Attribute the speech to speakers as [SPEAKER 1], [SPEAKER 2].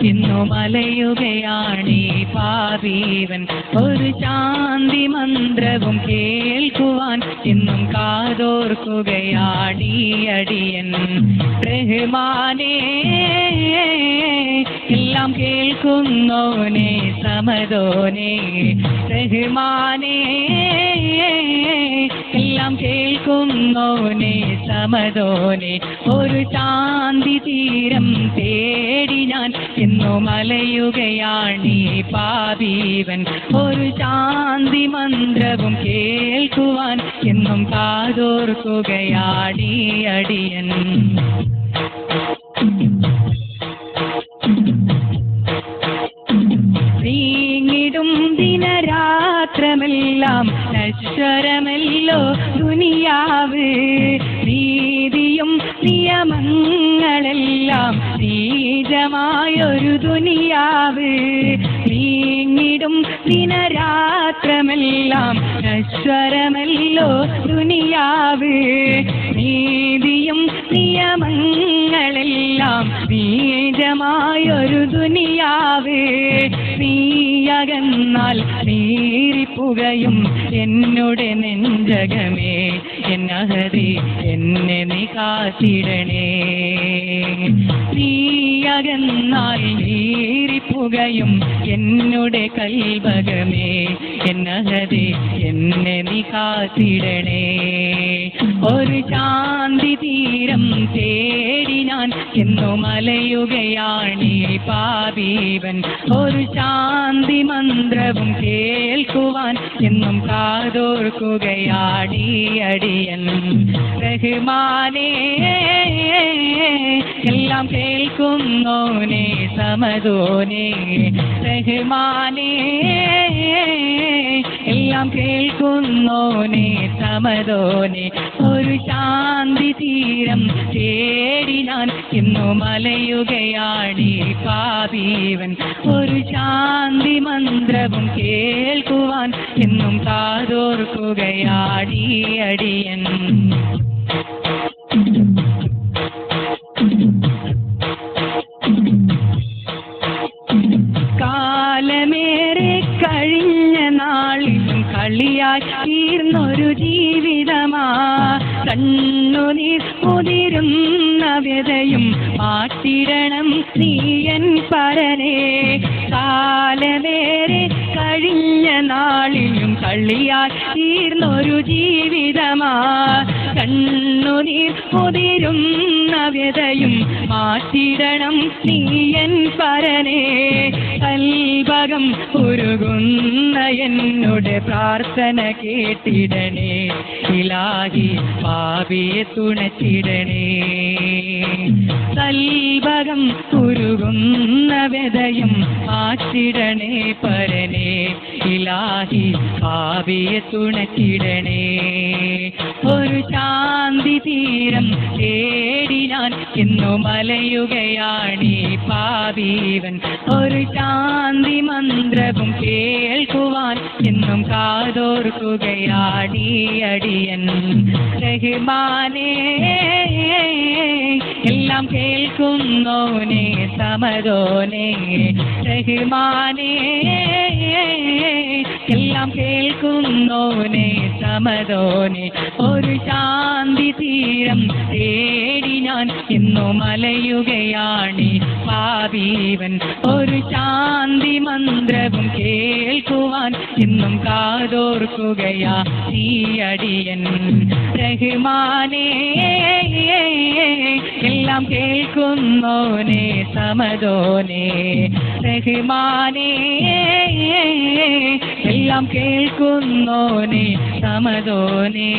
[SPEAKER 1] ഇന്നു മലയുകയാണീ പാപീവൻ. ഒരു ശാന്തി മന്ത്രവും കേൾക്കുവാൻ എന്നും കാതോർക്കുകയാണീ അടിയൻ. റഹ്മാനേ, എല്ലാം കേൾക്കുന്നോനെ സമദോനെ. റഹ്മാനേ, എല്ലാം കേൾക്കുന്നോനെ സമദോനെ. ഒരു ശാന്തി തീരം തേടി ഞാൻ ഇന്നു മലയുകയാണീ പാപീവൻ. ഒരു ശാന്തി മന്ത്രവും കേൾക്കുവാൻ എന്നും കാതോർക്കുകയാണീ അടിയൻ. നീങ്ങിടും ദിനരാത്രമെല്ലാം നശ്വരമല്ലോ ദുനിയാവ്. നീതിയും നിയമങ്ങളെല്ലാം നീചമായൊരു ദുനിയാവ്. നീങ്ങിടും ദിനരാത്രമെല്ലാം നശ്വരമല്ലോ ദുനിയാവ്. നീതിയും നിയമങ്ങളെല്ലാം നീചമായൊരു ദുനിയാവ്. നീയകന്നാൽ നീറിപ്പുകയും എന്നുടെ നെഞ്ചകമേ. എന്നഹദി എന്നെ നീ കാത്തിടണേ. നീയകന്നാൽ നീറിപ്പുകയും എന്നുടെ കൽബകമേ. എന്നഹദി എന്നെ നീ കാത്തിടണേ. ഒരു ശാന്തി തീരം തേടി ഞാൻ എന്നു മലയുകയാണീ പാപീവൻ. ഒരു ശാന്തി മന്ത്രവും കേൾക്കുവാൻ എന്നും കാതോർക്കുകയാണീ അടിയൻ. റഹ്മാനേ, എല്ലാം കേൾക്കുന്നോനെ സമദോനെ. റഹ്മാനേ, എല്ലാം കേൾക്കുന്നോനെ സമദോനെ. ഒരു ശാന്തി തീരം തേടി ഞാൻ ഇന്നു മലയുകയാണീ പാപീവൻ. ഒരു ശാന്തി മന്ത്രവും കേൾക്കുവാൻ എന്നും കാതോർക്കുകയാണീ അടിയൻ. കാലമേറെ കഴിഞ്ഞ നാളിലും കളിയായി തീർന്നൊരു ജീവിതമാ. കണ്ണുനീർ മുതിരുന്ന വ്യതയും മാറ്റിടണം നീയൻ പരനേ. കാലമേറെ കഴിഞ്ഞ നാളിലും കളിയായി തീർന്നൊരു ജീവിതമാ. കണ്ണുനീർ മുതിരുന്ന വ്യതയും മാറ്റിടണം നീയൻ പരനേ. കൽബകം ഉരുകുന്ന എന്നുടെ പ്രാർത്ഥന കേട്ടിടണേ. ഇലാഹി പാപിയെ തുണച്ചിടണേ. കൽബകം ഉരുകുന്ന വ്യതയും മാറ്റിടണേ പരനേ. ഇലാഹി പാപിയെ തുണച്ചിടണേ. ഒരു ശാന്തി തീരം തേടി ഞാൻ ഇന്നു മലയുകയാണീ പാപീവൻ. ഒരു ശാന്തി മന്ത്രവും കേൾക്കുവാൻ എന്നും കാതോർക്കുകയാണീ അടിയൻ. റഹ്മാനേ, എല്ലാം കേൾക്കുന്നോനെ സമദോനെ. റഹ്മാനേ, എല്ലാം കേൾക്കുന്നോനെ സമദോനെ. ഒരു ശാന്തി തീരം തേടി ഞാൻ ഇന്നു മലയുകയാണീ പാപീവൻ. ഒരു ശാന്തി മന്ത്രവും കേൾക്കുവാൻ ഇന്നും കാതോർക്കുകയാ ഈ അടിയൻ. റഹ്മാനേ, എല്ലാം കേൾക്കുന്നോനെ സമദോനെ. റഹ്മാനേ, എല്ലാം കേൾക്കുന്നോനെ സമദോനെ.